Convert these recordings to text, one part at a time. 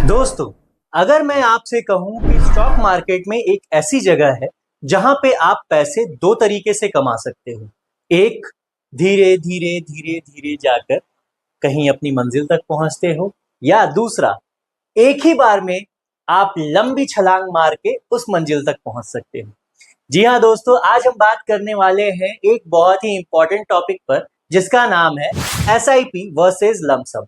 दोस्तों, अगर मैं आपसे कहूं कि स्टॉक मार्केट में एक ऐसी जगह है जहां पे आप पैसे दो तरीके से कमा सकते हो। एक, धीरे धीरे धीरे धीरे जाकर कहीं अपनी मंजिल तक पहुंचते हो, या दूसरा, एक ही बार में आप लंबी छलांग मार के उस मंजिल तक पहुंच सकते हो। जी हाँ दोस्तों, आज हम बात करने वाले हैं एक बहुत ही इंपॉर्टेंट टॉपिक पर जिसका नाम है एसआईपी वर्सेस लमसम।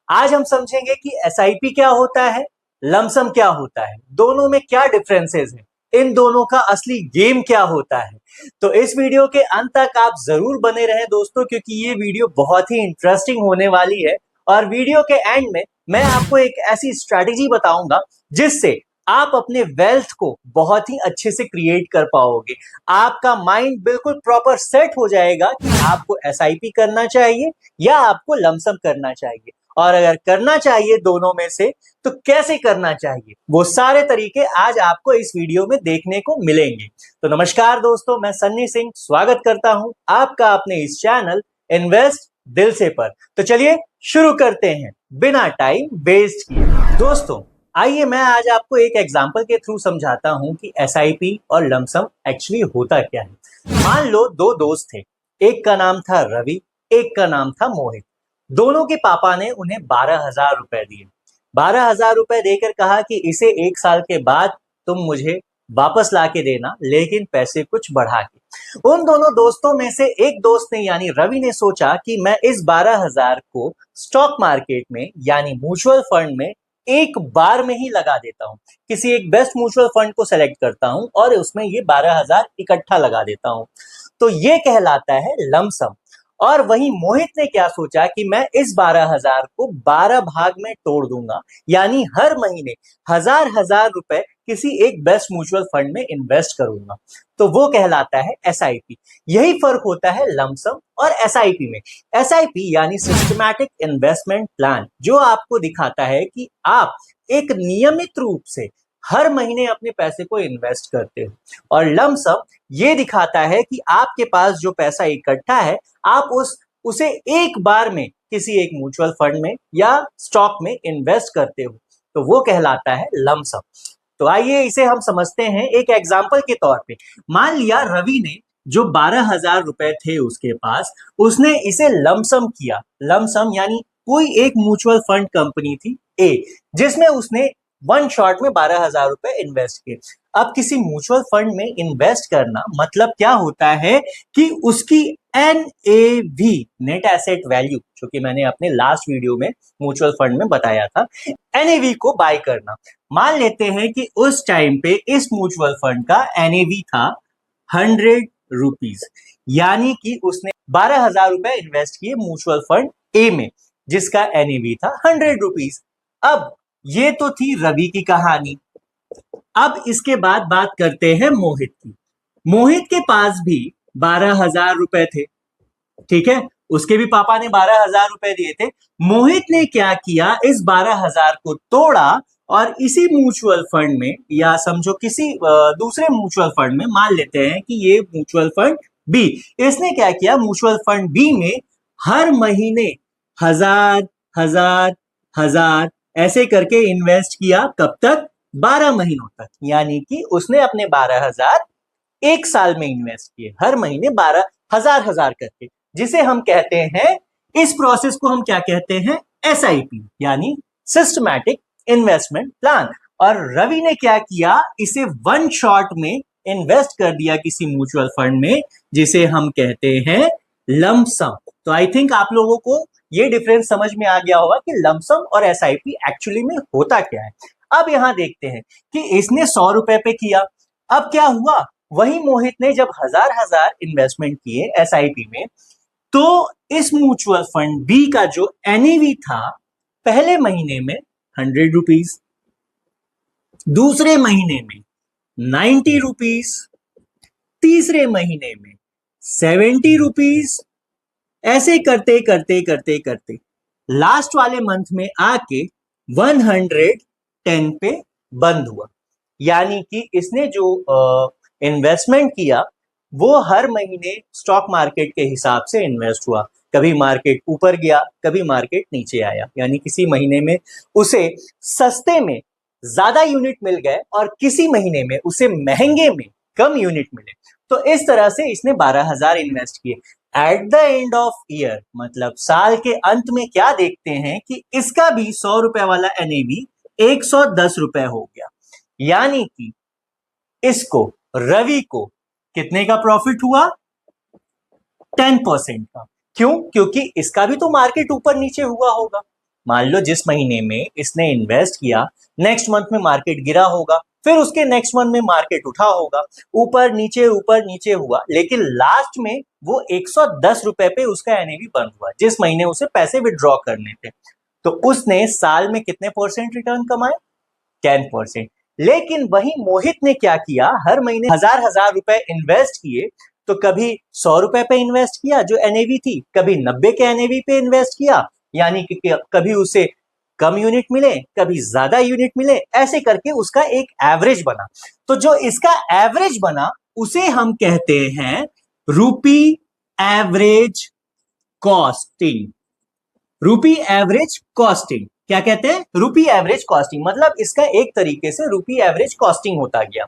आज हम समझेंगे कि एसआईपी क्या होता है, लमसम क्या होता है, दोनों में क्या डिफरेंसेस हैं, इन दोनों का असली गेम क्या होता है। तो इस वीडियो के अंत तक आप जरूर बने रहें दोस्तों, क्योंकि ये वीडियो बहुत ही इंटरेस्टिंग होने वाली है। और वीडियो के एंड में मैं आपको एक ऐसी स्ट्रैटेजी बताऊंगा जिससे आप अपने वेल्थ को बहुत ही अच्छे से क्रिएट कर पाओगे। आपका माइंड बिल्कुल प्रॉपर सेट हो जाएगा कि आपको एसआईपी करना चाहिए या आपको लमसम करना चाहिए, और अगर करना चाहिए दोनों में से तो कैसे करना चाहिए, वो सारे तरीके आज आपको इस वीडियो में देखने को मिलेंगे। तो नमस्कार दोस्तों, मैं सन्नी सिंह स्वागत करता हूं आपका अपने इस चैनल इन्वेस्ट दिल से पर। तो चलिए शुरू करते हैं बिना टाइम वेस्ट किए। दोस्तों, आइए मैं आज आपको एक एग्जांपल के थ्रू समझाता हूं कि एसआईपी और लमसम एक्चुअली होता क्या है। मान लो दो दोस्त थे, एक का नाम था रवि, एक का नाम था मोहित। दोनों के पापा ने उन्हें 12,000 रुपए दिए। 12,000 रुपए देकर कहा कि इसे एक साल के बाद तुम मुझे वापस ला के देना, लेकिन पैसे कुछ बढ़ा के। उन दोनों दोस्तों में से एक दोस्त ने यानी रवि ने सोचा कि मैं इस 12,000 को स्टॉक मार्केट में यानी म्यूचुअल फंड में एक बार में ही लगा देता हूं। किसी एक बेस्ट म्यूचुअल फंड को सेलेक्ट करता हूं और उसमें ये 12,000 इकट्ठा लगा देता हूं। तो ये कहलाता है लमसम। और वहीं मोहित ने क्या सोचा कि मैं इस 12,000 को 12 भाग में तोड़ दूंगा, यानी हर महीने हजार हजार रुपए किसी एक बेस्ट म्यूचुअल फंड में इन्वेस्ट करूंगा। तो वो कहलाता है एसआईपी। यही फर्क होता है लमसम और एसआईपी में। एसआईपी यानी सिस्टमैटिक इन्वेस्टमेंट प्लान, जो आपको दिखाता है कि आप एक नियमित रूप से हर महीने अपने पैसे को इन्वेस्ट करते हो, और लमसम ये दिखाता है कि आपके पास जो पैसा इकट्ठा है आप उसे एक बार में किसी एक म्यूचुअल फंड में या स्टॉक में इन्वेस्ट करते हो। तो वो कहलाता है लमसम। तो आइए इसे हम समझते हैं एक एग्जांपल के तौर पे। मान लिया रवि ने जो 12,000 रुपए थे उसके पास, उसने इसे लमसम किया। लमसम यानी कोई एक म्यूचुअल फंड कंपनी थी ए, जिसमें उसने वन शॉट में 12,000 रुपए इन्वेस्ट किए। अब किसी म्यूचुअल फंड में इन्वेस्ट करना मतलब क्या होता है कि उसकी NAV, नेट एसेट वैल्यू, जो कि मैंने अपने लास्ट वीडियो में म्यूचुअल फंड में बताया था, NAV को बाय करना। मान लेते हैं कि उस टाइम पे इस म्यूचुअल फंड का NAV था 100 रुपीज, यानी कि उसने 12,000 रुपए इन्वेस्ट किए म्यूचुअल फंड ए में जिसका NAV था 100 रुपीज। अब ये तो थी रवि की कहानी। अब इसके बाद बात करते हैं मोहित की। मोहित के पास भी 12,000 रुपए थे, ठीक है, उसके भी पापा ने 12,000 रुपए दिए थे। मोहित ने क्या किया, इस 12,000 को तोड़ा और इसी म्यूचुअल फंड में, या समझो किसी दूसरे म्यूचुअल फंड में, मान लेते हैं कि ये म्यूचुअल फंड बी, इसने क्या किया, म्यूचुअल फंड बी में हर महीने हजार हजार हजार ऐसे करके इन्वेस्ट किया। कब तक? 12 महीनों तक। यानी कि उसने अपने 12,000 एक साल में इन्वेस्ट किए, हर महीने 12 हजार करके, जिसे हम कहते हैं, इस प्रोसेस को हम क्या कहते हैं, एसआईपी यानी सिस्टमैटिक इन्वेस्टमेंट प्लान। और रवि ने क्या किया, इसे वन शॉट में इन्वेस्ट कर दिया किसी म्यूचुअल फंड में, जिसे हम कहते हैं लमसम। तो आई थिंक आप लोगों को ये डिफरेंस समझ में आ गया होगा कि लमसम और एसआईपी एक्चुअली में होता क्या है। अब यहां देखते हैं कि इसने 100 रुपए पे किया। अब क्या हुआ, वही मोहित ने जब हजार हजार इन्वेस्टमेंट किए एसआईपी में, तो इस म्यूचुअल फंड बी का जो एनएवी था पहले महीने में 100 रुपीज, दूसरे महीने में 90 रुपीज, तीसरे महीने में 70 रुपीज, ऐसे करते करते करते करते लास्ट वाले मंथ में आके 110 पे बंद हुआ। यानी कि इसने जो इन्वेस्टमेंट किया वो हर महीने स्टॉक मार्केट के हिसाब से इन्वेस्ट हुआ। कभी मार्केट ऊपर गया, कभी मार्केट नीचे आया, यानी किसी महीने में उसे सस्ते में ज्यादा यूनिट मिल गए और किसी महीने में उसे महंगे में कम यूनिट मिले। तो इस तरह से इसने 12,000 इन्वेस्ट किए। At the end of year, मतलब साल के अंत में क्या देखते हैं कि इसका भी 100 रुपए वाला एनएवी 110 रुपए हो गया, यानी कि इसको, रवि को कितने का प्रॉफिट हुआ? 10% का। क्यों? क्योंकि इसका भी तो मार्केट ऊपर नीचे हुआ होगा। मान लो जिस महीने में इसने इन्वेस्ट किया, नेक्स्ट मंथ में मार्केट गिरा होगा, फिर उसके नेक्स्ट मंथ में मार्केट उठा होगा, ऊपर नीचे हुआ, लेकिन लास्ट में वो 110 रुपए पे उसका एनएवी बंद हुआ, जिस महीने उसे पैसे विड्रॉ करने थे। तो उसने साल में कितने परसेंट रिटर्न कमाए? 10%। लेकिन वही मोहित ने क्या किया, हर महीने हजार रुपए इन्वेस्ट किए। तो कभी 100 रुपए पे इन्वेस्ट किया जो एनएवी थी, कभी 90 के एनएवी पे इन्वेस्ट किया, यानी कि कभी उसे कम यूनिट मिले, कभी ज्यादा यूनिट मिले, ऐसे करके उसका एक एवरेज बना। तो जो इसका एवरेज बना उसे हम कहते हैं रूपी एवरेज कॉस्टिंग। रूपी एवरेज कॉस्टिंग क्या कहते हैं? रूपी एवरेज कॉस्टिंग, मतलब इसका एक तरीके से रूपी एवरेज कॉस्टिंग होता गया।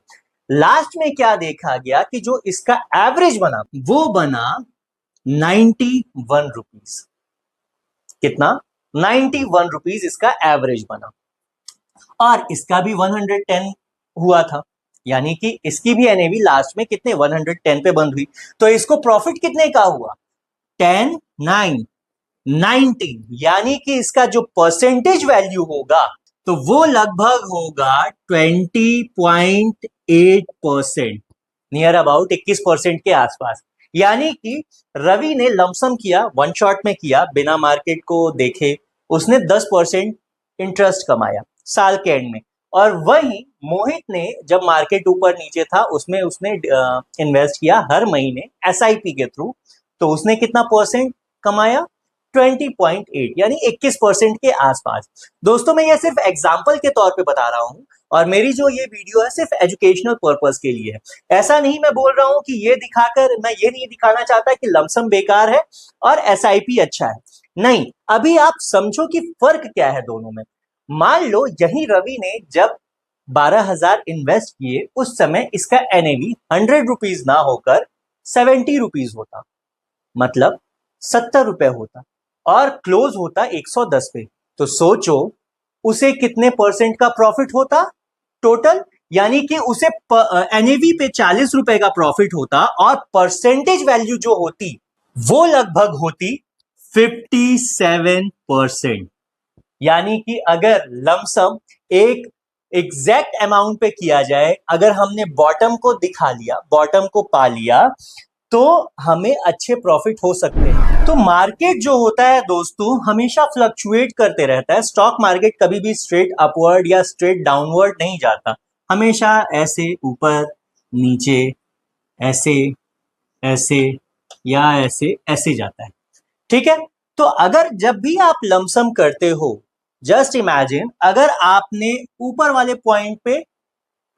लास्ट में क्या देखा गया कि जो इसका एवरेज बना वो बना 91 रुपीज। कितना? 91 रुपीज इसका एवरेज बना, और इसका भी 110 हुआ था, यानी कि इसकी भी एनएवी लास्ट में कितने 110 पे बंद हुई। तो इसको प्रॉफिट कितने का हुआ? 10, 9, 19, यानी कि इसका जो परसेंटेज वैल्यू होगा तो वो लगभग होगा 20.8%, नियर अबाउट 21% के आसपास। यानी कि रवि ने लमसम किया, वन शॉट में किया, बिना मार्केट को देखे, उसने 10% इंटरेस्ट कमाया साल के एंड में। और वही मोहित ने जब मार्केट ऊपर नीचे था उसमें उसने इन्वेस्ट किया हर महीने एसआईपी के थ्रू, तो उसने कितना परसेंट कमाया? 20.8, यानी 21% के आसपास। दोस्तों मैं ये सिर्फ एग्जाम्पल के तौर पे बता रहा हूं, और मेरी जो ये वीडियो है सिर्फ एजुकेशनल पर्पस के लिए है। ऐसा नहीं मैं बोल रहा हूं कि ये दिखाकर, मैं ये नहीं दिखाना चाहता कि लमसम बेकार है और एसआईपी अच्छा है, नहीं। अभी आप समझो कि फर्क क्या है दोनों में। मान लो यही रवि ने जब 12,000 इन्वेस्ट किए, उस समय इसका एनएवी 100 रुपीज ना होकर 70 रुपीज होता, मतलब 70 रुपए होता, और क्लोज होता 110 पे। तो सोचो उसे कितने परसेंट का प्रॉफिट होता टोटल, यानी कि उसे एनएवी पे 40 रुपए का प्रॉफिट होता, और परसेंटेज वैल्यू जो होती वो लगभग होती 57%। यानी कि अगर लमसम एक एग्जैक्ट अमाउंट पे किया जाए, अगर हमने बॉटम को दिखा लिया, बॉटम को पा लिया, तो हमें अच्छे प्रॉफिट हो सकते हैं। तो मार्केट जो होता है दोस्तों हमेशा फ्लक्चुएट करते रहता है। स्टॉक मार्केट कभी भी स्ट्रेट अपवर्ड या स्ट्रेट डाउनवर्ड नहीं जाता, हमेशा ऐसे ऊपर नीचे, ऐसे ऐसे या ऐसे ऐसे जाता है, ठीक है। तो अगर जब भी आप लमसम करते हो, जस्ट इमेजिन अगर आपने ऊपर वाले पॉइंट पे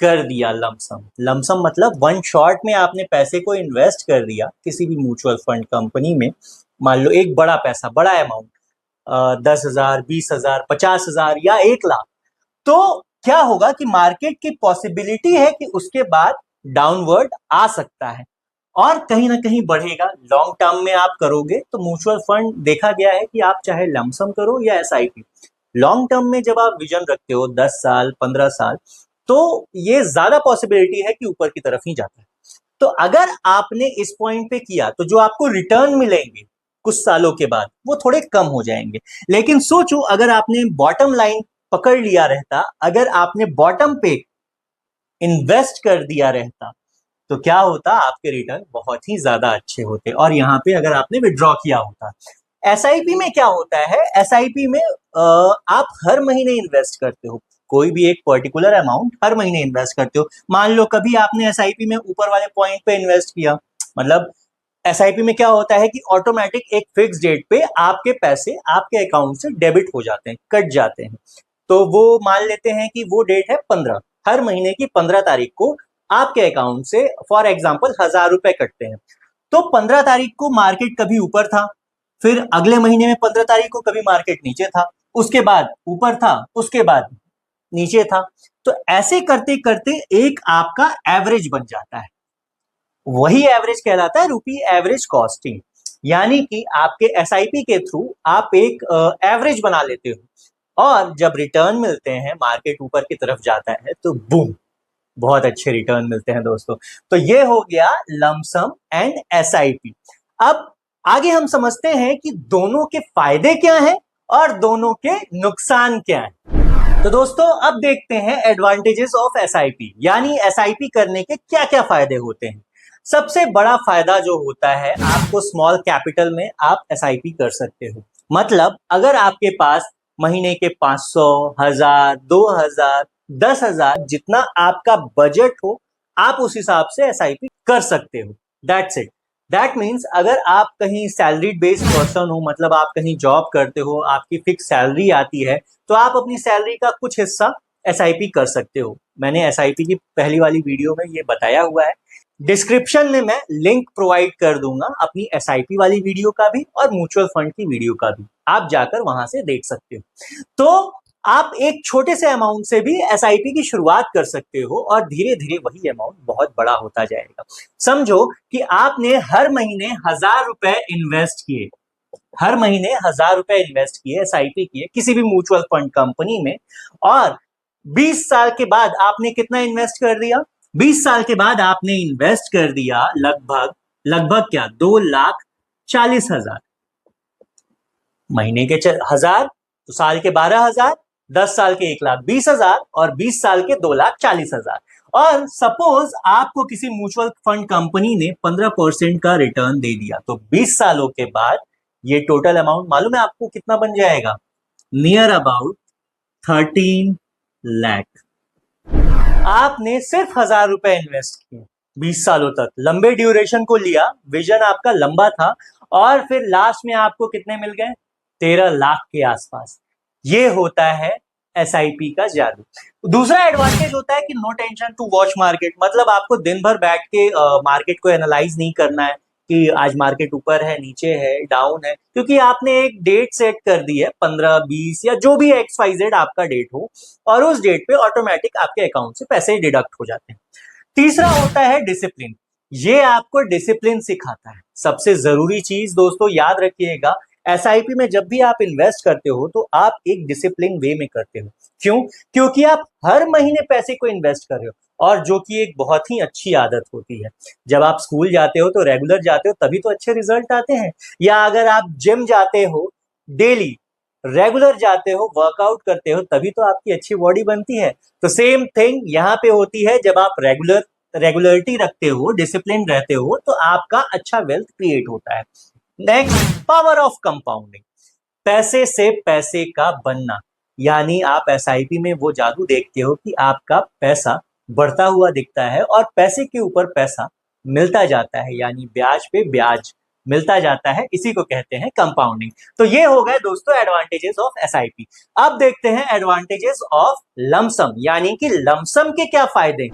कर दिया लमसम, लमसम मतलब वन शॉट में आपने पैसे को इन्वेस्ट कर दिया किसी भी म्यूचुअल फंड कंपनी में, मान लो एक बड़ा पैसा, बड़ा अमाउंट, 10,000, 20,000, 50,000 या 1 लाख, तो क्या होगा कि मार्केट की पॉसिबिलिटी है कि उसके बाद डाउनवर्ड आ सकता है और कहीं ना कहीं बढ़ेगा। लॉन्ग टर्म में आप करोगे तो म्यूचुअल फंड देखा गया है कि आप चाहे लमसम करो या एसआईपी, लॉन्ग टर्म में जब आप विजन रखते हो 10 साल 15 साल, तो ये ज्यादा पॉसिबिलिटी है कि ऊपर की तरफ ही जाता है। तो अगर आपने इस पॉइंट पे किया तो जो आपको रिटर्न मिलेंगे कुछ सालों के बाद वो थोड़े कम हो जाएंगे। लेकिन सोचो अगर आपने बॉटम लाइन पकड़ लिया रहता, अगर आपने बॉटम पे इन्वेस्ट कर दिया रहता, तो क्या होता? आपके रिटर्न बहुत ही ज्यादा अच्छे होते। और यहाँ पे अगर आपने विड्रॉ किया होता, एसआईपी में क्या होता है, एसआईपी में आप हर महीने इन्वेस्ट करते हो, कोई भी एक पर्टिकुलर अमाउंट हर महीने इन्वेस्ट करते हो। मान लो कभी आपने एसआईपी में ऊपर वाले पॉइंट पे इन्वेस्ट किया, मतलब एसआईपी में क्या होता है कि ऑटोमेटिक एक फिक्स डेट पे आपके पैसे आपके अकाउंट से डेबिट हो जाते हैं, कट जाते हैं। तो वो मान लेते हैं कि वो डेट है 15, हर महीने की 15 तारीख को आपके अकाउंट से फॉर एग्जाम्पल 1,000 रुपए कटते हैं। तो 15 तारीख को मार्केट कभी ऊपर था, फिर अगले महीने में 15 तारीख को कभी मार्केट नीचे था, उसके बाद ऊपर था, उसके बाद नीचे था। तो ऐसे करते करते एक आपका एवरेज बन जाता है, वही एवरेज कहलाता है रुपी एवरेज कॉस्टिंग। यानी कि आपके एसआईपी के थ्रू आप एक एवरेज बना लेते हो, और जब रिटर्न मिलते हैं, मार्केट ऊपर की तरफ जाता है तो बूम, बहुत अच्छे रिटर्न मिलते हैं दोस्तों। तो ये हो गया लमसम एंड एसआईपी। अब आगे हम समझते हैं कि दोनों के फायदे क्या हैं और दोनों के नुकसान क्या हैं। तो दोस्तों अब देखते हैं एडवांटेजेस ऑफ एसआईपी, यानी एसआईपी करने के क्या क्या फायदे होते हैं। सबसे बड़ा फायदा जो होता है, आपको स्मॉल कैपिटल में आप एसआईपी कर सकते हो। मतलब अगर आपके पास महीने के 500, 1000, 2000, 10,000 जितना आपका बजट हो, आप उस हिसाब से एसआईपी कर सकते हो। That's it. दैट मीन्स अगर आप कहीं सैलरी बेस्ड पर्सन हो, मतलब आप कहीं जॉब करते हो, आपकी फिक्स सैलरी आती है, तो आप अपनी सैलरी का कुछ हिस्सा एसआईपी कर सकते हो। मैंने एसआईपी की पहली वाली वीडियो में ये बताया हुआ है। डिस्क्रिप्शन में मैं लिंक प्रोवाइड कर दूंगा अपनी एसआईपी वाली वीडियो का भी और म्यूचुअल फंड की वीडियो का भी, आप जाकर वहां से देख सकते हो। तो आप एक छोटे से अमाउंट से भी एसआईपी की शुरुआत कर सकते हो और धीरे धीरे वही अमाउंट बहुत बड़ा होता जाएगा। समझो कि आपने हर महीने 1000 रुपए इन्वेस्ट किए, हर महीने 1000 रुपए इन्वेस्ट किए, एसआईपी किए किसी भी म्यूचुअल फंड कंपनी में, और 20 साल के बाद आपने कितना इन्वेस्ट कर दिया? 20 साल के बाद आपने इन्वेस्ट कर दिया लगभग लगभग क्या, 2,40,000। महीने के 1000 तो साल के 12,000, 10 साल के 1,20,000 और 20 साल के 2,40,000। और सपोज आपको किसी म्यूचुअल फंड कंपनी ने 15% का रिटर्न दे दिया, तो 20 सालों के बाद ये टोटल अमाउंट मालूम है आपको कितना बन जाएगा? Near about 13 lakh. आपने सिर्फ 1000 रुपए इन्वेस्ट किए 20 सालों तक, लंबे ड्यूरेशन को लिया, विजन आपका लंबा था, और फिर लास्ट में आपको कितने मिल गए? 13 लाख के आसपास। ये होता है एसआईपी का जादू। दूसरा एडवांटेज होता है कि no tension to watch market, मतलब आपको दिन भर बैठ के मार्केट को एनालाइज नहीं करना है कि आज मार्केट ऊपर है, नीचे है, डाउन है, क्योंकि आपने एक डेट सेट कर दी है, 15, 20 या जो भी XYZ आपका डेट हो, और उस डेट पे ऑटोमेटिक आपके अकाउंट से पैसे डिडक्ट हो जाते हैं। तीसरा होता है डिसिप्लिन। ये आपको डिसिप्लिन सिखाता है। सबसे जरूरी चीज दोस्तों याद रखिएगा, एसआईपी में जब भी आप इन्वेस्ट करते हो तो आप एक डिसिप्लिन वे में करते हो। क्यों? क्योंकि आप हर महीने पैसे को इन्वेस्ट कर रहे हो, और जो कि एक बहुत ही अच्छी आदत होती है। जब आप स्कूल जाते हो तो रेगुलर जाते हो, तभी तो अच्छे रिजल्ट आते हैं। या अगर आप जिम जाते हो, डेली रेगुलर जाते हो, वर्कआउट करते हो, तभी तो आपकी अच्छी बॉडी बनती है। तो सेम थिंग यहाँ पे होती है, जब आप रेगुलरिटी रखते हो, डिसिप्लिन रहते हो, तो आपका अच्छा वेल्थ क्रिएट होता है। Next, power of compounding. पैसे से पैसे का बनना, यानी आप एसआईपी में वो जादू देखते हो कि आपका पैसा बढ़ता हुआ दिखता है और पैसे के ऊपर पैसा मिलता जाता है, यानी ब्याज पे ब्याज मिलता जाता है। इसी को कहते हैं कंपाउंडिंग। तो ये हो गए दोस्तों एडवांटेजेस ऑफ एसआईपी। अब देखते हैं एडवांटेजेस ऑफ लमसम, यानी कि लमसम के क्या फायदे।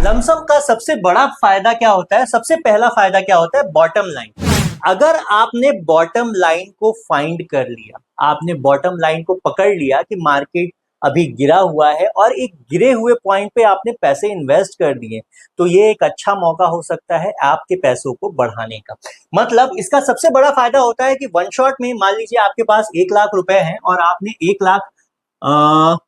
लमसम का सबसे बड़ा फायदा क्या होता है? सबसे पहला फायदा क्या होता है? Bottom line. अगर आपने बॉटम लाइन को फाइंड कर लिया, आपने बॉटम लाइन को पकड़ लिया कि मार्केट अभी गिरा हुआ है और एक गिरे हुए पॉइंट पे आपने पैसे इन्वेस्ट कर दिए, तो ये एक अच्छा मौका हो सकता है आपके पैसों को बढ़ाने का। मतलब इसका सबसे बड़ा फायदा होता है कि वन शॉट में, मान लीजिए आपके पास 1,00,000 रुपए हैं और आपने 1,00,000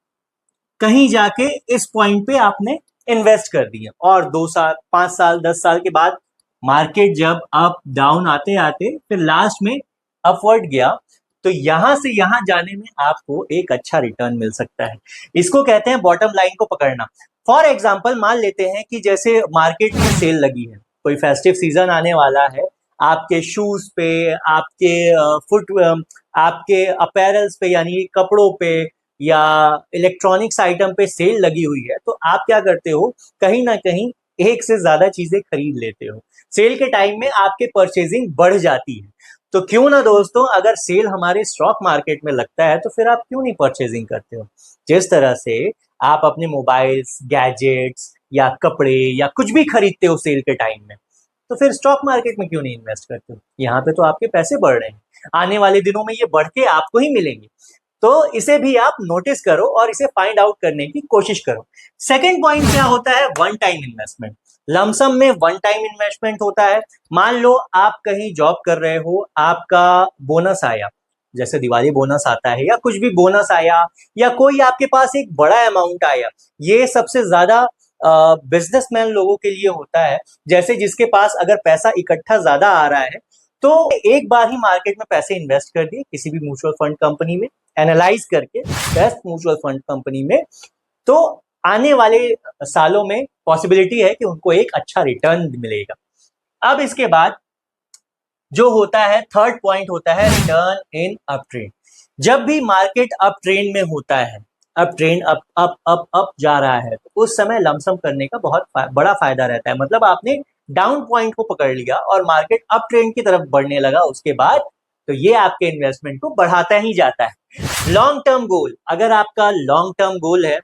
कहीं जाके इस पॉइंट पे आपने इन्वेस्ट कर दिए, और 2 साल, 5 साल, 10 साल के बाद मार्केट जब अप डाउन आते आते फिर लास्ट में अपवर्ड गया, तो यहां से यहां जाने में आपको एक अच्छा रिटर्न मिल सकता है। इसको कहते हैं बॉटम लाइन को पकड़ना। फॉर एग्जाम्पल मान लेते हैं कि जैसे मार्केट में सेल लगी है, कोई फेस्टिव सीजन आने वाला है, आपके शूज पे, आपके फुट, आपके अपैरल्स पे यानी कपड़ों पे या इलेक्ट्रॉनिक्स आइटम पे सेल लगी हुई है, तो आप क्या करते हो? कहीं ना कहीं एक से ज्यादा चीजें खरीद लेते हो। सेल के टाइम में आपके परचेजिंग बढ़ जाती है। तो क्यों ना दोस्तों, अगर सेल हमारे स्टॉक मार्केट में लगता है तो फिर आप क्यों नहीं परचेजिंग करते हो? जिस तरह से आप अपने मोबाइल्स, गैजेट्स या कपड़े या कुछ भी खरीदते हो सेल के टाइम में, तो फिर स्टॉक मार्केट में क्यों नहीं इन्वेस्ट करते हो? यहाँ पे तो आपके पैसे बढ़ रहे हैं। आने वाले दिनों में ये बढ़ के आपको ही मिलेंगे। तो इसे भी आप नोटिस करो और इसे फाइंड आउट करने की कोशिश करो। सेकेंड पॉइंट क्या होता है, वन टाइम इन्वेस्टमेंट। लमसम में वन टाइम इन्वेस्टमेंट होता है। मान लो आप कहीं जॉब कर रहे हो, आपका बोनस आया, जैसे दिवाली बोनस आता है या कुछ भी बोनस आया, या कोई आपके पास एक बड़ा अमाउंट आया। ये सबसे ज्यादा बिजनेसमैन लोगों के लिए होता है, जैसे जिसके पास अगर पैसा इकट्ठा ज्यादा आ रहा है तो एक बार ही मार्केट में पैसे इन्वेस्ट कर दिए किसी भी म्यूचुअल फंड कंपनी में, एनालाइज करके बेस्ट म्यूचुअल फंड कंपनी में, तो आने वाले सालों में पॉसिबिलिटी है कि उनको एक अच्छा रिटर्न मिलेगा। अब इसके बाद जो होता है थर्ड पॉइंट होता है रिटर्न इन अप ट्रेंड। जब भी मार्केट अप ट्रेंड में होता है, up trend up up up up जा रहा है, तो उस समय लमसम करने का बहुत बड़ा फायदा रहता है। मतलब आपने डाउन पॉइंट को पकड़ लिया और मार्केट अप ट्रेंड की तरफ बढ़ने लगा उसके बाद, तो ये आपके इन्वेस्टमेंट को बढ़ाता ही जाता है। लॉन्ग टर्म गोल, अगर आपका लॉन्ग टर्म गोल है,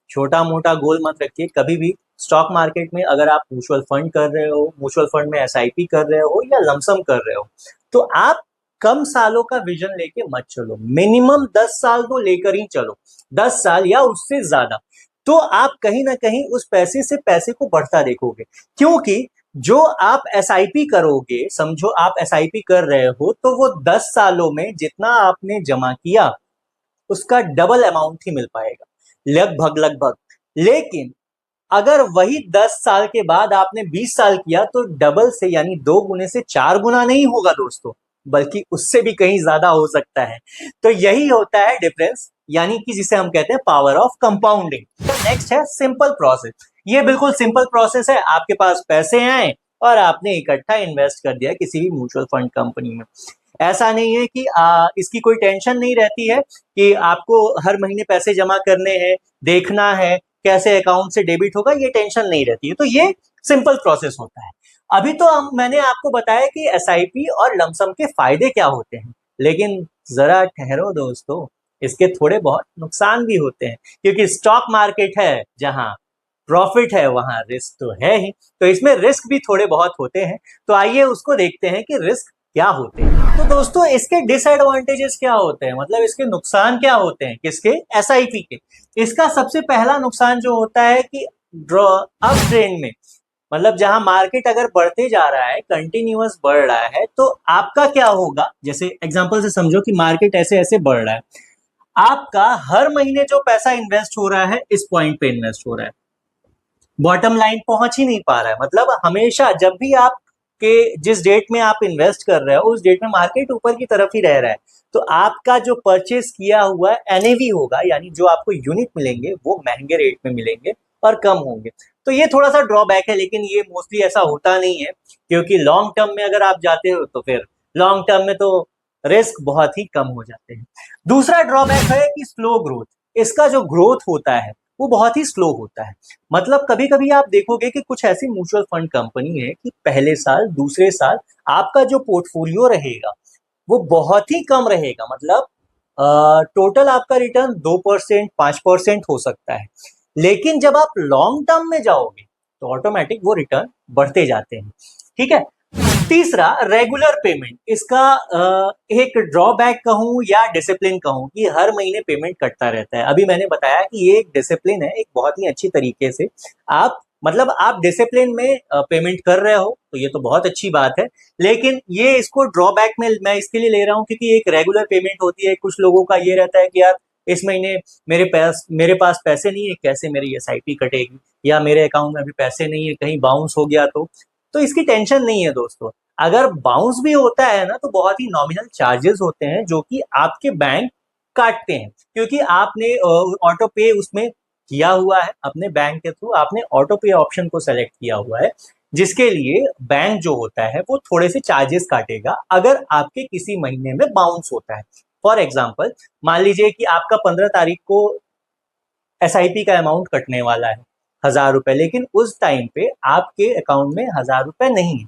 छोटा मोटा गोल मत रखिए कभी भी। स्टॉक मार्केट में अगर आप म्यूचुअल फंड कर रहे हो, म्यूचुअल फंड में एसआईपी कर रहे हो या लमसम कर रहे हो, तो आप कम सालों का विजन लेके मत चलो, मिनिमम 10 साल तो लेकर ही चलो, 10 साल या उससे ज्यादा। तो आप कहीं ना कहीं उस पैसे से पैसे को बढ़ता देखोगे, क्योंकि जो आप एसआईपी करोगे, समझो आप एसआईपी कर रहे हो, तो वो 10 सालों में जितना आपने जमा किया उसका डबल अमाउंट ही मिल पाएगा, लगभग लगभग। लेकिन अगर वही 10 साल के बाद आपने 20 साल किया तो डबल से यानी 2 गुने से 4 गुना नहीं होगा दोस्तों, बल्कि उससे भी कहीं ज्यादा हो सकता है। तो यही होता है डिफरेंस, यानी कि जिसे हम कहते हैं पावर ऑफ कंपाउंडिंग। नेक्स्ट है सिंपल प्रोसेस। ये बिल्कुल सिंपल प्रोसेस है, आपके पास पैसे आए और आपने इकट्ठा इन्वेस्ट कर दिया किसी भी म्यूचुअल फंड कंपनी में। ऐसा नहीं है कि इसकी कोई टेंशन नहीं रहती है कि आपको हर महीने पैसे जमा करने हैं, देखना है कैसे अकाउंट से डेबिट होगा, ये टेंशन नहीं रहती है। तो ये सिंपल प्रोसेस होता है। अभी तो मैंने आपको बताया कि एसआईपी और लमसम के फायदे क्या होते हैं, लेकिन जरा ठहरो दोस्तों, इसके थोड़े बहुत नुकसान भी होते हैं, क्योंकि स्टॉक मार्केट है जहां प्रॉफिट है वहां रिस्क तो है ही, तो इसमें रिस्क भी थोड़े बहुत होते हैं। तो आइए उसको देखते हैं कि रिस्क क्या होते हैं। तो दोस्तों इसके डिसएडवांटेजेस क्या होते हैं, मतलब इसके नुकसान क्या होते हैं, किसके, एसआईपी के। इसका सबसे पहला नुकसान जो होता है कि ड्रॉ अप ट्रेंड में, मतलब जहां मार्केट अगर बढ़ते जा रहा है, कंटिन्यूअस बढ़ रहा है, तो आपका क्या होगा, जैसे एग्जांपल से समझो कि मार्केट ऐसे ऐसे बढ़ रहा है, आपका हर महीने जो पैसा इन्वेस्ट हो रहा है इस पॉइंट पे इन्वेस्ट हो रहा है, बॉटम लाइन पहुंच ही नहीं पा रहा है। मतलब हमेशा जब भी आप के जिस डेट में आप इन्वेस्ट कर रहे हो उस डेट में मार्केट ऊपर की तरफ ही रह रहा है, तो आपका जो परचेस किया हुआ एनएवी होगा, यानी जो आपको यूनिट मिलेंगे वो महंगे रेट में मिलेंगे और कम होंगे। तो ये थोड़ा सा ड्रॉबैक है, लेकिन ये मोस्टली ऐसा होता नहीं है, क्योंकि लॉन्ग टर्म में अगर आप जाते हो तो फिर लॉन्ग टर्म में तो रिस्क बहुत ही कम हो जाते हैं। दूसरा ड्रॉबैक है कि स्लो ग्रोथ। इसका जो ग्रोथ होता है वो बहुत ही स्लो होता है। मतलब कभी कभी आप देखोगे कि कुछ ऐसी म्यूचुअल फंड कंपनी है कि पहले साल दूसरे साल आपका जो पोर्टफोलियो रहेगा वो बहुत ही कम रहेगा, मतलब टोटल आपका रिटर्न 2% 5% हो सकता है। लेकिन जब आप लॉन्ग टर्म में जाओगे तो ऑटोमेटिक वो रिटर्न बढ़ते जाते हैं। ठीक है। तीसरा रेगुलर पेमेंट। इसका एक ड्रॉबैक कहूं या डिसिप्लिन कहूं कि हर महीने पेमेंट कटता रहता है। अभी मैंने बताया कि ये एक डिसिप्लिन है, एक बहुत ही अच्छी तरीके से आप, मतलब आप डिसिप्लिन में पेमेंट कर रहे हो तो ये तो बहुत अच्छी बात है। लेकिन ये इसको ड्रॉबैक में मैं इसके लिए ले रहा हूँ क्योंकि एक रेगुलर पेमेंट होती है। कुछ लोगों का ये रहता है कि यार इस महीने मेरे पास पैसे नहीं है, कैसे मेरी एसआईपी कटेगी, या मेरे अकाउंट में अभी पैसे नहीं है, कहीं बाउंस हो गया तो इसकी टेंशन नहीं है दोस्तों। अगर बाउंस भी होता है ना तो बहुत ही नॉमिनल चार्जेस होते हैं जो कि आपके बैंक काटते हैं, क्योंकि आपने ऑटो पे उसमें किया हुआ है, अपने बैंक के थ्रू आपने ऑटो पे ऑप्शन को सेलेक्ट किया हुआ है, जिसके लिए बैंक जो होता है वो थोड़े से चार्जेस काटेगा अगर आपके किसी महीने में बाउंस होता है। फॉर एग्जाम्पल मान लीजिए कि आपका 15 तारीख को एसआईपी का अमाउंट कटने वाला है 1000 रुपए, लेकिन उस टाइम पे आपके अकाउंट में 1000 रुपए नहीं है,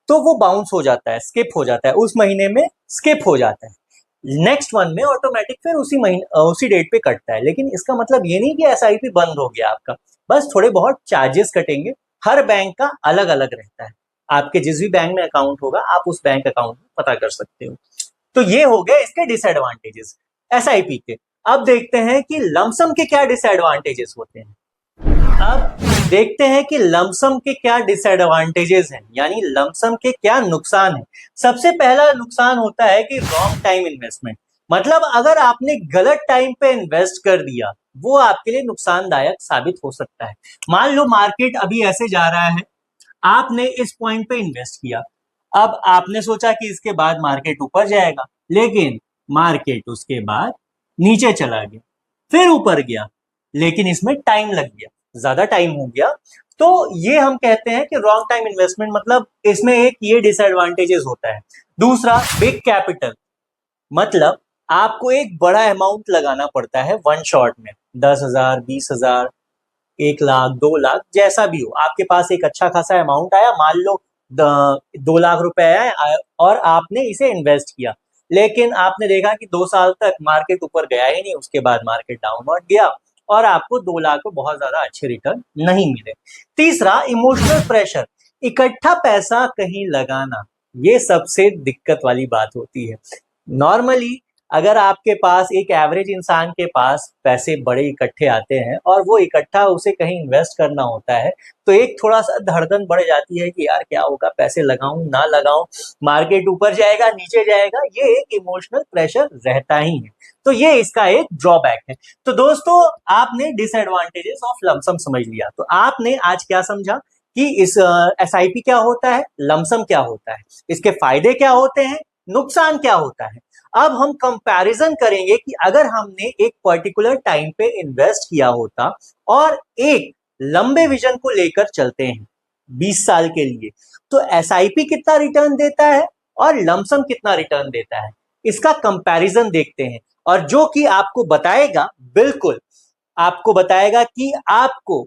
तो वो बाउंस हो जाता है, स्किप हो जाता है, उस महीने में स्किप हो जाता है। नेक्स्ट वन में ऑटोमेटिक फिर उसी महीने उसी डेट पे कटता है। लेकिन इसका मतलब ये नहीं कि एसआईपी बंद हो गया आपका, बस थोड़े बहुत चार्जेस कटेंगे। हर बैंक का अलग अलग रहता है, आपके जिस भी बैंक में अकाउंट होगा आप उस बैंक अकाउंट में पता कर सकते हो। तो ये हो गए इसके डिसएडवांटेजेस एसआईपी के। अब देखते हैं कि लमसम के क्या डिसएडवांटेजेस होते हैं। अब देखते हैं कि लमसम के क्या डिसएडवांटेजेस हैं, यानी लमसम के क्या नुकसान है। सबसे पहला नुकसान होता है कि रॉन्ग टाइम इन्वेस्टमेंट, मतलब अगर आपने गलत टाइम पे इन्वेस्ट कर दिया वो आपके लिए नुकसानदायक साबित हो सकता है। मान लो मार्केट अभी ऐसे जा रहा है, आपने इस पॉइंट पे इन्वेस्ट किया, अब आपने सोचा कि इसके बाद मार्केट ऊपर जाएगा, लेकिन मार्केट उसके बाद नीचे चला गया, फिर ऊपर गया, लेकिन इसमें टाइम लग गया, ज्यादा टाइम हो गया। तो ये हम कहते हैं कि रॉन्ग टाइम इन्वेस्टमेंट, मतलब इसमें एक ये डिसएडवांटेजेस होता है। दूसरा, बिग कैपिटल, मतलब आपको एक बड़ा अमाउंट लगाना पड़ता है वन शॉट में, 10,000, 20,000, 1 लाख, 2 लाख, जैसा भी हो। आपके पास एक अच्छा खासा अमाउंट आया, मान लो 2 लाख रुपए आए और आपने इसे इन्वेस्ट किया, लेकिन आपने देखा कि 2 साल तक मार्केट ऊपर गया ही नहीं, उसके बाद मार्केट डाउनवर्ड गया और आपको 2 लाख को बहुत ज्यादा अच्छे रिटर्न नहीं मिले। तीसरा, इमोशनल प्रेशर, इकट्ठा पैसा कहीं लगाना, ये सबसे दिक्कत वाली बात होती है। नॉर्मली अगर आपके पास, एक एवरेज इंसान के पास पैसे बड़े इकट्ठे आते हैं और वो इकट्ठा उसे कहीं इन्वेस्ट करना होता है, तो एक थोड़ा सा धड़कन बढ़ जाती है कि यार क्या होगा, पैसे लगाऊं ना लगाऊं, मार्केट ऊपर जाएगा नीचे जाएगा, ये एक इमोशनल प्रेशर रहता ही है। तो ये इसका एक ड्रॉबैक है। तो दोस्तों, आपने डिसएडवांटेजेस ऑफ लमसम समझ लिया, तो आपने आज क्या समझा कि इस एसआईपी क्या होता है, लमसम क्या होता है, इसके फायदे क्या होते हैं, नुकसान क्या होता है। अब हम कंपैरिजन करेंगे कि अगर हमने एक पर्टिकुलर टाइम पे इन्वेस्ट किया होता और एक लंबे विजन को लेकर चलते हैं 20 साल के लिए, तो एसआईपी कितना रिटर्न देता है और लमसम कितना रिटर्न देता है, इसका कंपैरिजन देखते हैं। और जो कि आपको बताएगा, बिल्कुल आपको बताएगा कि आपको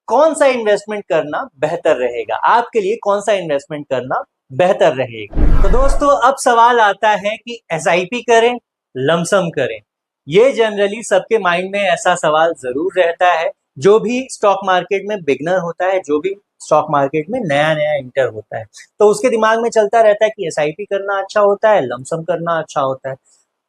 कौन सा इन्वेस्टमेंट करना बेहतर रहेगा, आपके लिए कौन सा इन्वेस्टमेंट करना बेहतर रहेगा। तो दोस्तों, अब सवाल आता है कि एसआईपी करें, लमसम करें। ये जनरली सबके माइंड में ऐसा सवाल जरूर रहता है, जो भी स्टॉक मार्केट में बिगनर होता है, जो भी स्टॉक मार्केट में नया नया इंटर होता है, तो उसके दिमाग में चलता रहता है कि एसआईपी करना अच्छा होता है, लमसम करना अच्छा होता है।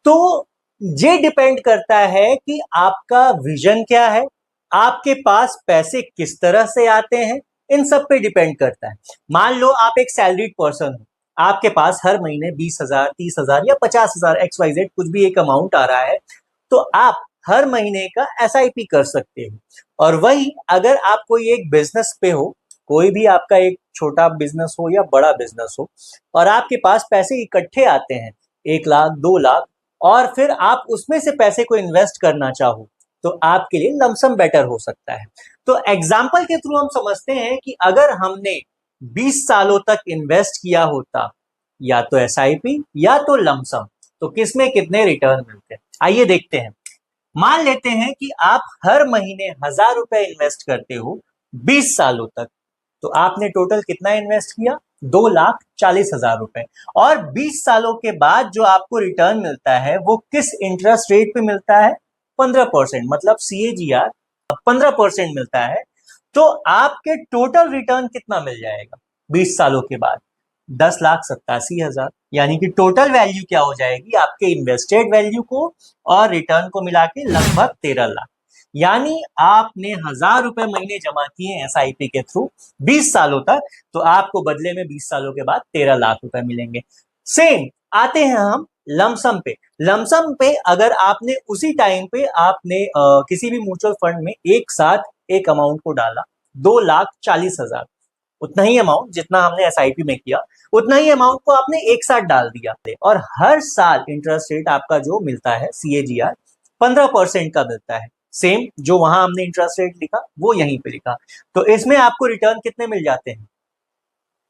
तो ये डिपेंड करता है कि आपका विजन क्या है, आपके पास पैसे किस तरह से आते हैं, इन सब पे डिपेंड करता है। मान लो आप एक सैलरीड पर्सन हो, आपके पास हर महीने 20,000, 30,000 या 50,000 XYZ कुछ भी एक अमाउंट आ रहा है, तो आप हर महीने का एसआईपी कर सकते हो। और वही अगर आप कोई एक बिजनेस पे हो, कोई भी आपका एक छोटा बिजनेस हो या बड़ा बिजनेस हो, और आपके पास पैसे इकट्ठे आते हैं 1 लाख, 2 लाख, और फिर आप उसमें से पैसे को इन्वेस्ट करना चाहो, तो आपके लिए लमसम बेटर हो सकता है। तो एग्जाम्पल के थ्रू हम समझते हैं कि अगर हमने 20 सालों तक इन्वेस्ट किया होता, या तो एसआईपी या तो लमसम, तो किसमें कितने रिटर्न मिलते हैं, आइए देखते हैं। मान लेते हैं कि आप हर महीने 1,000 रुपए इन्वेस्ट करते हो 20 सालों तक, तो आपने टोटल कितना इन्वेस्ट किया, 2,40,000 रुपए। और 20 सालों के बाद जो आपको रिटर्न मिलता है वो किस इंटरेस्ट रेट पे मिलता है, 15%, मतलब CAGR 15% मिलता है। तो आपके टोटल रिटर्न कितना मिल जाएगा 20 सालों के बाद, 10,87,000, यानी कि टोटल वैल्यू क्या हो जाएगी, आपके इन्वेस्टेड वैल्यू को और रिटर्न को मिला के लगभग 13 लाख। यानी आपने 1,000 रुपए महीने जमा किए एसआईपी के थ्रू 20 सालों तक, तो आपको बदले में 20 सालों के बाद 13 लाख रुपए मिलेंगे। सेम आते हैं हम लमसम पे। लमसम पे अगर आपने उसी टाइम पे आपने किसी भी म्यूचुअल फंड में एक साथ एक अमाउंट को डाला, 2,40,000, उतना ही अमाउंट जितना हमने एसआईपी में किया, उतना ही अमाउंट को आपने एक साथ डाल दिया, और हर साल इंटरेस्ट रेट आपका जो मिलता है CAGR 15% का मिलता है। सेम जो वहां हमने इंटरेस्ट रेट लिखा वो यहीं पे लिखा। तो इसमें आपको रिटर्न कितने मिल जाते हैं,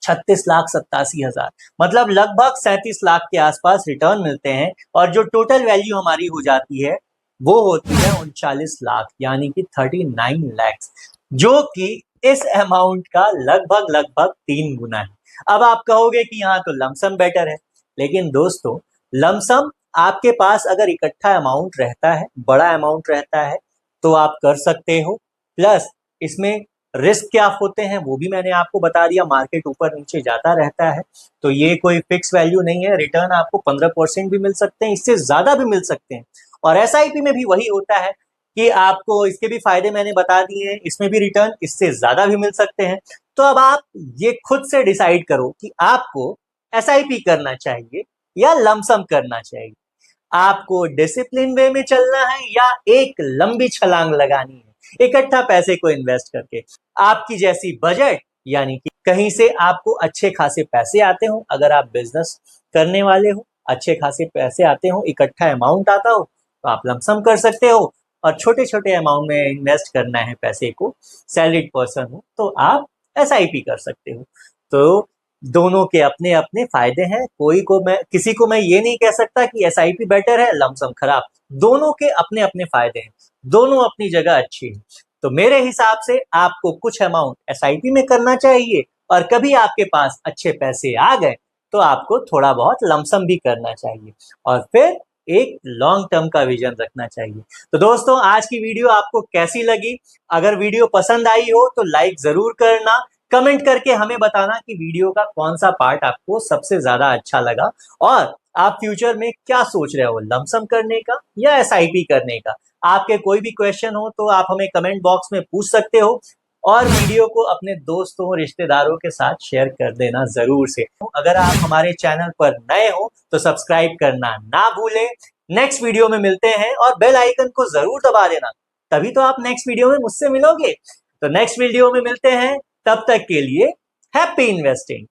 36,87,000, मतलब लगभग 37 लाख के आसपास रिटर्न मिलते हैं। और जो टोटल वैल्यू हमारी हो जाती है वो होती है 39 लाख, यानी कि 39 लैक्स, जो कि इस अमाउंट का लगभग लगभग 3 गुना है। अब आप कहोगे कि यहाँ तो लमसम बेटर है, लेकिन दोस्तों लमसम आपके पास अगर इकट्ठा अमाउंट रहता है, बड़ा अमाउंट रहता है, तो आप कर सकते हो। प्लस इसमें रिस्क क्या होते हैं वो भी मैंने आपको बता दिया। मार्केट ऊपर नीचे जाता रहता है, तो ये कोई फिक्स वैल्यू नहीं है। रिटर्न आपको 15% भी मिल सकते हैं, इससे ज्यादा भी मिल सकते हैं। और एसआईपी में भी वही होता है कि आपको इसके भी फायदे मैंने बता दिए हैं, इसमें भी रिटर्न इससे ज्यादा भी मिल सकते हैं। तो अब आप ये खुद से डिसाइड करो कि आपको एसआईपी करना चाहिए या लमसम करना चाहिए। आपको डिसिप्लिन वे में चलना है या एक लंबी छलांग लगानी है इकट्ठा पैसे को इन्वेस्ट करके। आपकी जैसी बजट, यानी कि कहीं से आपको अच्छे खासे पैसे आते हो, अगर आप बिजनेस करने वाले हो, अच्छे खासे पैसे आते हो, इकट्ठा अमाउंट आता हो, तो आप लमसम कर सकते हो। और छोटे छोटे अमाउंट में इन्वेस्ट करना है पैसे को, सैलरीड पर्सन हो, तो आप एसआईपी कर सकते हो। तो दोनों के अपने अपने फायदे हैं। किसी को मैं ये नहीं कह सकता कि एसआईपी बेटर है, लमसम खराब। दोनों के अपने अपने फायदे हैं, दोनों अपनी जगह अच्छी हैं। तो मेरे हिसाब से आपको कुछ अमाउंट एसआईपी में करना चाहिए, और कभी आपके पास अच्छे पैसे आ गए तो आपको थोड़ा बहुत लमसम भी करना चाहिए, और फिर एक लॉन्ग टर्म का विजन रखना चाहिए। तो दोस्तों, आज की वीडियो आपको कैसी लगी? अगर वीडियो पसंद आई हो तो लाइक जरूर करना, कमेंट करके हमें बताना कि वीडियो का कौन सा पार्ट आपको सबसे ज्यादा अच्छा लगा, और आप फ्यूचर में क्या सोच रहे हो, लमसम करने का या एसआईपी करने का। आपके कोई भी क्वेश्चन हो तो आप हमें कमेंट बॉक्स में पूछ सकते हो, और वीडियो को अपने दोस्तों रिश्तेदारों के साथ शेयर कर देना जरूर से। अगर आप हमारे चैनल पर नए हो तो सब्सक्राइब करना ना भूलें। नेक्स्ट वीडियो में मिलते हैं, और बेल आइकन को जरूर दबा देना, तभी तो आप नेक्स्ट वीडियो में मुझसे मिलोगे। तो नेक्स्ट वीडियो में मिलते हैं, तब तक के लिए हैप्पी इन्वेस्टिंग।